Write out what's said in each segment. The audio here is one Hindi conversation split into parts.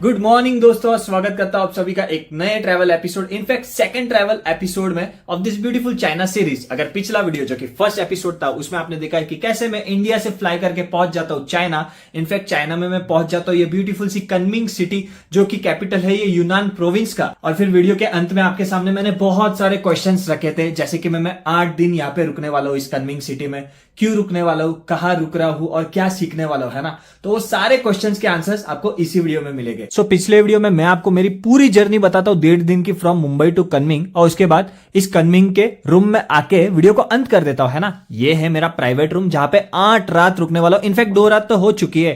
गुड मॉर्निंग दोस्तों, स्वागत करता हूं आप सभी का एक नए travel episode, in fact second travel episode में of this beautiful China series. अगर पिछला वीडियो जो कि फर्स्ट एपिसोड था उसमें आपने देखा है कि कैसे मैं इंडिया से फ्लाई करके पहुंच जाता हूं चाइना। इनफैक्ट चाइना में मैं पहुंच जाता हूं ये ब्यूटीफुल सी कनमिंग सिटी जो कि कैपिटल है ये यूनान प्रोविंस का। और फिर वीडियो के अंत में आपके सामने मैंने बहुत सारे क्वेश्चंस रखे थे, जैसे कि मैं 8 दिन यहाँ पे रुकने वाला हूँ इस कनमिंग सिटी में, क्यों रुकने वाला हूँ, कहाँ रुक रहा हूँ और क्या सीखने वाला हूँ, है ना। तो वो सारे क्वेश्चंस के आंसर्स आपको इसी वीडियो में मिलेंगे। सो पिछले वीडियो में मैं आपको मेरी पूरी जर्नी बताता हूँ 1.5 दिन की फ्रॉम मुंबई टू कनमिंग, और उसके बाद इस कनमिंग के रूम में आके वीडियो को अंत कर देता हूँ, है ना। ये है मेरा प्राइवेट रूम जहां पे 8 रात रुकने वाला हूँ। इनफैक्ट 2 रात तो हो चुकी है,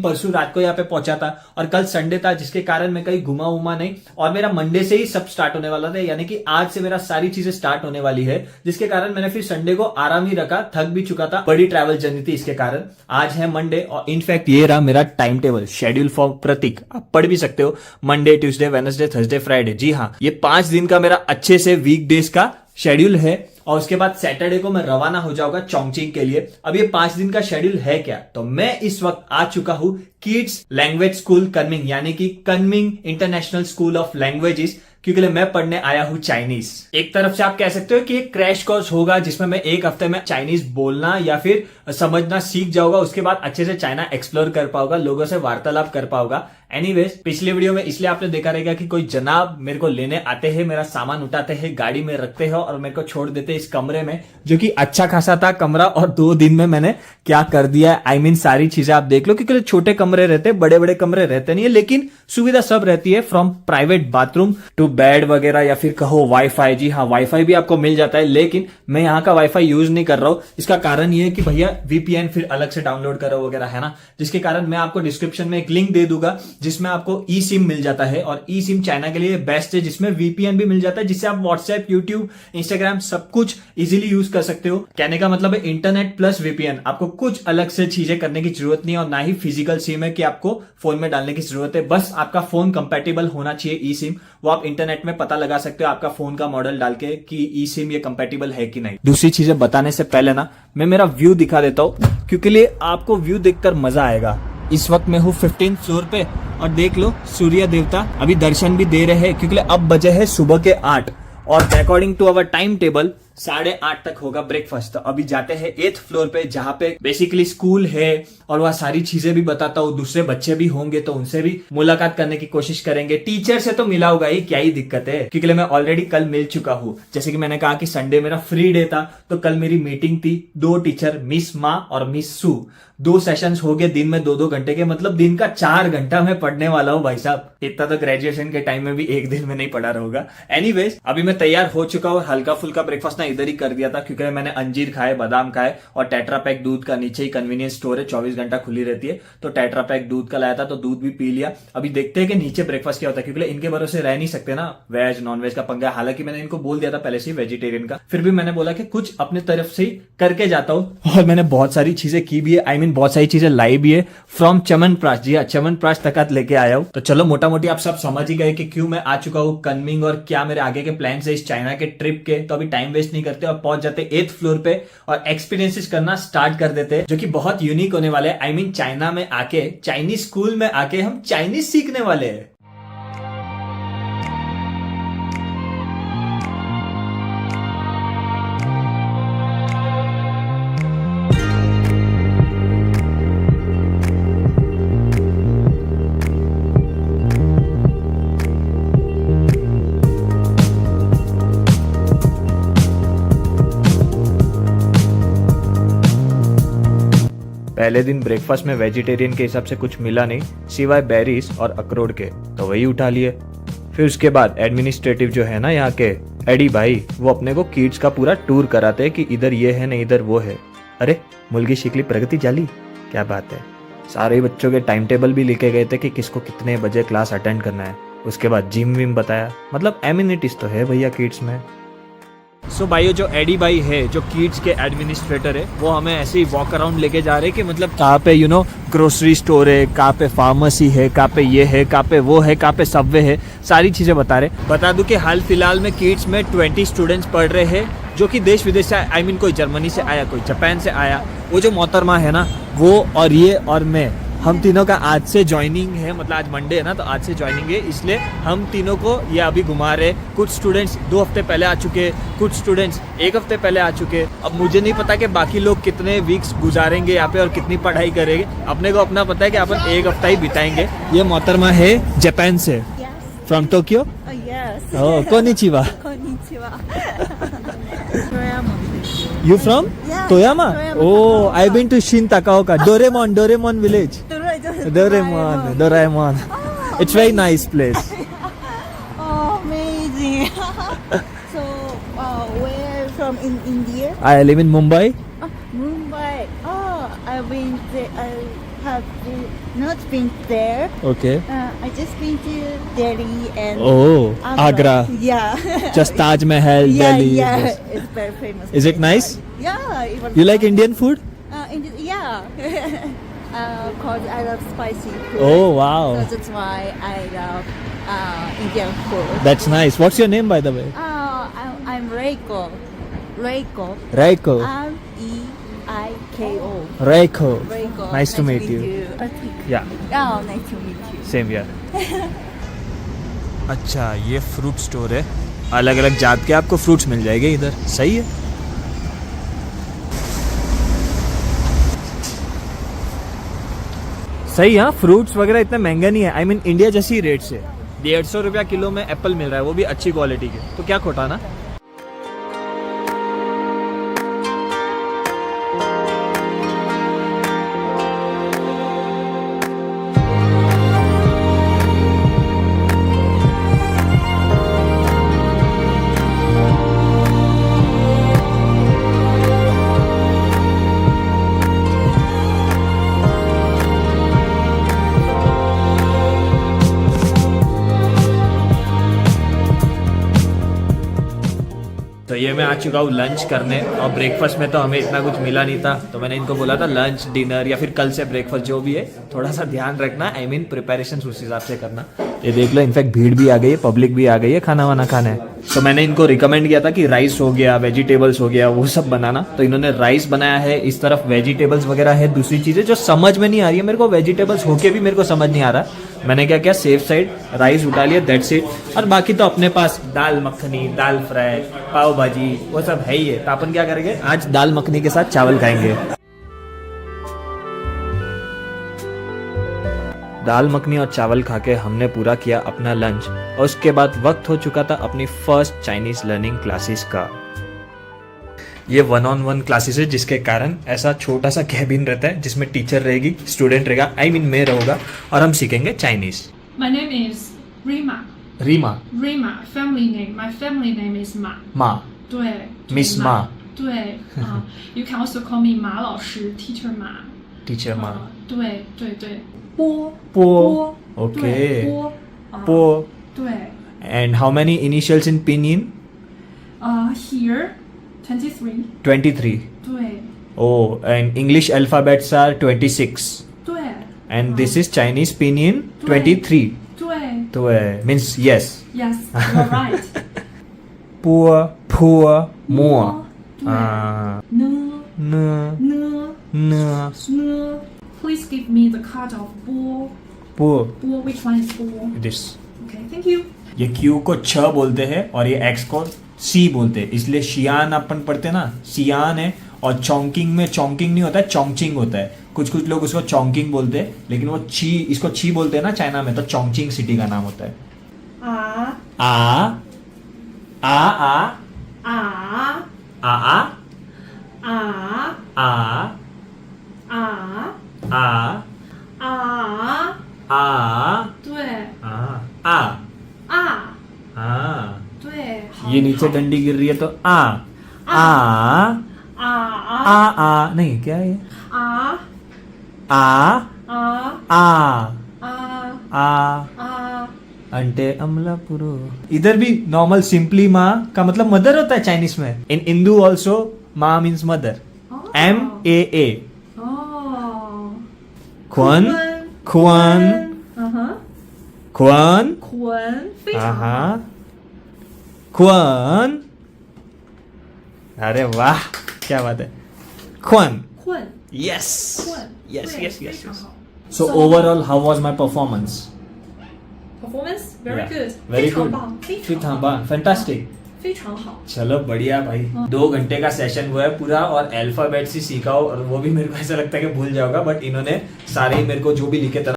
परसों रात को यहाँ पे पहुंचा था और कल संडे था जिसके कारण मैं कहीं घुमा उमा नहीं, और मेरा मंडे से ही सब स्टार्ट होने वाला था, यानी कि आज से मेरा सारी चीजें स्टार्ट होने वाली है, जिसके कारण मैंने फिर संडे को आराम ही रखा, थक भी चुका था, बड़ी ट्रैवल जर्नी थी इसके कारण। आज है मंडे और इनफैक्ट ये रहा मेरा time table, schedule for Prateek, आप पढ़ भी सकते हो, Monday Tuesday Wednesday Thursday Friday. जी हाँ, ये 5 दिन का मेरा अच्छे से वीक डेज का शेड्यूल है, और उसके बाद सैटरडे को मैं रवाना हो जाऊंगा चोंगचिंग के लिए। अब ये 5 दिन का शेड्यूल है क्या, तो मैं इस वक्त आ चुका हूं किड्स लैंग्वेज स्कूल कनमिंग, यानी कि कनमिंग इंटरनेशनल स्कूल ऑफ लैंग्वेजेस, क्योंकि मैं पढ़ने आया हूं चाइनीज। एक तरफ से आप कह सकते हो कि एक क्रैश कोर्स होगा जिसमें मैं 1 हफ्ते में चाइनीज बोलना या फिर समझना सीख जाऊंगा, उसके बाद अच्छे से चाइना एक्सप्लोर कर पाऊंगा, लोगों से वार्तालाप कर पाऊंगा। एनीवेज, पिछले वीडियो में इसलिए आपने देखा रहेगा कि कोई जनाब मेरे को लेने आते हैं, मेरा सामान उठाते हैं, गाड़ी में रखते हैं और मेरे को छोड़ देते हैं इस कमरे में, जो कि अच्छा खासा था कमरा, और 2 दिन में मैंने क्या कर दिया है। सारी चीजें आप देख लो, क्योंकि छोटे कमरे रहते, बड़े बड़े कमरे रहते नहीं है, लेकिन सुविधा सब रहती है, from private bathroom to bed वगैरह, या फिर कहो वाईफाई। जी हाँ, वाईफाई भी आपको मिल जाता है, लेकिन मैं यहाँ का वाईफाई यूज नहीं कर रहा हूँ। इसका कारण ये है कि भैया वीपीएन फिर अलग से डाउनलोड करो वगैरह, है ना, जिसके कारण मैं आपको डिस्क्रिप्शन में एक लिंक दे दूंगा जिसमें आपको ई सिम मिल जाता है, और ई सिम चाइना के लिए बेस्ट है, जिसमें वीपीएन भी मिल जाता है, जिससे आप व्हाट्सएप, यूट्यूब, इंस्टाग्राम सब कुछ इजीली यूज कर सकते हो। कहने का मतलब है इंटरनेट प्लस वीपीएन, आपको कुछ अलग से चीजें करने की जरूरत नहीं है, और ना ही फिजिकल सिम है कि आपको फोन में डालने की जरूरत है, बस आपका फोन कंपैटिबल होना चाहिए ई सिम। वो आप इंटरनेट में पता लगा सकते हो आपका फोन का मॉडल डाल के कि ई सिम ये कंपैटिबल है कि नहीं। दूसरी चीजें बताने से पहले ना मैं मेरा व्यू दिखा देता हूं, क्योंकि आपको व्यू देखकर मजा आएगा। इस वक्त मैं हूँ 15th फ्लोर पे, और देख लो सूर्य देवता अभी दर्शन भी दे रहे हैं, क्योंकि अब बजे है सुबह के 8, और according to our timetable 8:30 तक होगा ब्रेकफास्ट। तो अभी जाते हैं 8th फ्लोर पे, जहां पे बेसिकली स्कूल है, और वह सारी चीजें भी बताता हूँ। दूसरे बच्चे भी होंगे तो उनसे भी मुलाकात करने की कोशिश करेंगे। टीचर से तो मिला होगा ही, क्या ही दिक्कत है, क्योंकि मैं ऑलरेडी कल मिल चुका हूँ। जैसे कि मैंने कहा कि संडे मेरा फ्री डे था, तो कल मेरी मीटिंग थी, 2 टीचर, मिस मा और मिस सू, 2 सेशंस हो गए दिन में 2-2 घंटे के, मतलब दिन का 4 घंटा मैं पढ़ने वाला हूँ भाई साहब। इतना तो ग्रेजुएशन के टाइम में भी एक दिन में नहीं पढ़ा रहूंगा। एनीवेज, अभी मैं तैयार हो चुका हूँ, हल्का फुल्का ब्रेकफास्ट ना इधर ही कर दिया था, क्योंकि मैंने अंजीर खाए, बादाम खाए, और टेट्रा पैक दूध का, नीचे ही कन्वीनियंस स्टोर है, 24 घंटा खुली रहती है, तो टेट्रा पैक दूध का लाया था, तो दूध भी पी लिया। अभी देखते हैं कि नीचे ब्रेकफास्ट क्या होता है, क्योंकि इनके भरोसे रह नहीं सकते ना, वेज नॉन वेज का पंगा। हालांकि मैंने इनको बोल दिया था पहले से ही वेजिटेरियन का, फिर भी मैंने बोला कि कुछ अपने तरफ से ही करके जाता हूँ, और मैंने बहुत सारी चीजें की भी है, बहुत सारी चीजें लाई भी है फ्रॉम च्यवनप्राश। जी हाँ, च्यवनप्राश तक लेके आया हूँ। तो चलो, मोटा मोटी आप सब समझ ही गए कि क्यों मैं आ चुका हूँ कनमिंग, और क्या मेरे आगे के प्लान है इस चाइना के ट्रिप के। तो अभी टाइम वेस्ट नहीं करते और पहुंच जाते 8th फ्लोर पे, और एक्सपीरियंसेस करना स्टार्ट कर देते हैं, जो कि बहुत यूनिक होने वाले हैं। चाइना में आके, चाइनीज स्कूल में आके हम चाइनीज सीखने वाले हैं। पहले दिन ब्रेकफास्ट में वेजिटेरियन के हिसाब से कुछ मिला नहीं, सिवाय बेरीज और अखरोट के, तो वही उठा लिए। फिर उसके बाद एडमिनिस्ट्रेटिव जो है ना यहाँ के, एडी भाई, वो अपने को किड्स का पूरा टूर कराते हैं कि इधर ये है, नहीं इधर वो है। अरे मुल्की शिकली प्रगति जाली, क्या बात है। सारे बच्चों के टाइम टेबल भी लिखे गए थे कि किसको कितने बजे क्लास अटेंड करना है। उसके बाद जिम विम बताया, मतलब एमिनिटीज तो है भैया किड्स में। सो भाइयों, जो एडी भाई है, जो किड्स के एडमिनिस्ट्रेटर है, वो हमें ऐसे ही वॉक अराउंड लेके जा रहे हैं कि मतलब कहाँ पे ग्रोसरी स्टोर है, कहाँ पे फार्मेसी है, कहाँ पे ये है, कहाँ पे वो है, कहाँ पे सबवे है, सारी चीजें बता रहे। बता दूं कि हाल फिलहाल में किड्स में 20 स्टूडेंट्स पढ़ रहे हैं, जो कि देश विदेश से कोई जर्मनी से आया, कोई जापान से आया। वो जो मोहतरमा है ना, वो और ये और मैं, हम तीनों का आज से ज्वाइनिंग है, मतलब आज मंडे है ना, तो आज से ज्वाइनिंग है, इसलिए हम तीनों को ये अभी घुमा रहे। कुछ स्टूडेंट्स 2 हफ्ते पहले आ चुके, कुछ स्टूडेंट्स 1 हफ्ते पहले आ चुके। अब मुझे नहीं पता कि बाकी लोग कितने वीक्स गुजारेंगे यहाँ पे और कितनी पढ़ाई करेंगे। अपने को अपना पता है कि अपन 1 हफ्ता ही बिताएंगे। ये मोहतरमा है जापान से, from Tokyo. Oh, konnichiwa. Konnichiwa. Toyama. You from? Yeah, Toyama? Toyama. Oh, I've been to Shin Takaoka. Doraemon village. Doraemon. It's very nice place. Oh, amazing. So, where from in India? I live in Mumbai. Mumbai. Oh, I've been there. I have not been there. Okay. I just been to Delhi and Oh, Agra. Yeah. Just Taj Mahal, yeah, Delhi. yeah. Yes. It's very famous. Is it nice? Yeah. Even You like Indian food? Yeah. Cause I love spicy food. Oh, wow. So that's why I love Indian food. That's nice. What's your name, by the way? I'm Reiko. Reiko. Raiko. Reiko. Raiko. Reiko. Nice to meet you. Yeah. Oh, nice to meet you. Same यार। अच्छा, ये फ्रूट स्टोर है, अलग अलग जात के आपको फ्रूट्स मिल जाएंगे इधर। सही है। सही, हाँ, फ्रूट्स वगैरह इतना महंगा नहीं है। आई मीन इंडिया जैसी रेट्स है। 150 रुपया किलो में एप्पल मिल रहा है, वो भी अच्छी क्वालिटी के, तो क्या खोटा ना। तो ये मैं आ चुका हूँ लंच करने, और ब्रेकफास्ट में तो हमें इतना कुछ मिला नहीं था, तो मैंने इनको बोला था लंच डिनर या फिर कल से ब्रेकफास्ट जो भी है थोड़ा सा ध्यान रखना। आई मीन प्रिपरेशन उस हिसाब से करना। ये देख लो, इनफैक्ट भीड़ भी आ गई है, पब्लिक भी आ गई है खाना वाना खाने। तो मैंने इनको रिकमेंड किया था कि राइस हो गया, वेजिटेबल्स हो गया, वो सब बनाना। तो इन्होंने राइस बनाया है, इस तरफ वेजिटेबल्स वगैरह है। दूसरी चीज़ें जो समझ में नहीं आ रही है मेरे को, वेजिटेबल्स होके भी मेरे को समझ नहीं आ रहा। मैंने क्या किया, सेफ साइड राइस उठा लिया, दैट्स इट। और बाकी तो अपने पास दाल मखनी, दाल फ्राई, पाव भाजी, वो सब है ही है। तो अपन क्या करेंगे, आज दाल मखनी के साथ चावल खाएंगे। दाल मखनी और चावल खा के हमने पूरा किया अपना लंच, और उसके बाद वक्त हो चुका था अपनी फर्स्ट चाइनीज लर्निंग क्लासेस का। ये 1-on-1 क्लासेस है, जिसके कारण ऐसा छोटा सा कैबिन रहता है जिसमें टीचर रहेगी, स्टूडेंट रहेगा, आई मीन मैं रहूंगा, और हम सीखेंगे Chinese. My name is Rima. Rima. Rima, family name. My family name is Ma. माँ। 对 Miss Ma. 对you can also call me 马老师 teacher Ma. Teacher माँ। 对对对，波 波 Okay. 对波 Po. 对 And how many initials in pinyin? here 23 23. 对 Oh, and English alphabets are 26. 对 And this is Chinese pinyin 23. 对 तो means yes. yes you're right. 波 poor more. 对 Ah. n N n n n please give me the card of 波 po. 波 which one is 波 This. okay thank you. ये Q को छ बोलते हैं और ये X को C बोलते हैं, इसलिए शियान अपन पढ़ते हैं ना, सियान है। और चौंकिंग में चौंकिंग नहीं होता है, चौंगचिंग होता है। कुछ कुछ लोग उसको चौंकिंग बोलते हैं, लेकिन वो ची, इसको ची बोलते हैं ना चाइना में, तो चौंगचिंग सिटी का नाम होता है। आ आ आ आ आ आ आ आ आ आ आ आ आ 对 आ आ 啊 आ 对 ये नीचे डंडी गिर रही है तो आ आ आ आ आ नहीं, क्या है ये? आ आ आ आ आ आ आ अंटे अमलापुरो। इधर भी नॉर्मल सिंपली माँ का मतलब मदर होता है चाइनीज में। इन हिंदू ऑल्सो माँ मीन्स मदर। MAA। खुन खुन खुन 魂非常好 खुन। अरे वाह, क्या बात है। खुन। 困 yes 困 yes 对 yes 非 yes 常好 So overall, how was my performance? Performance very Yeah. good， Very 非常 good. 棒，非 फिर 常 था 棒， fantastic. 非常好。 चलो बढ़िया भाई, 2 घंटे का सेशन हुआ है पूरा और अल्फाबेट्स ही सीखा हो, और वो भी मेरे को ऐसा लगता है कि भूल जाओगा, बट इन्होंने सारे ही मेरे को जो भी लिखे थे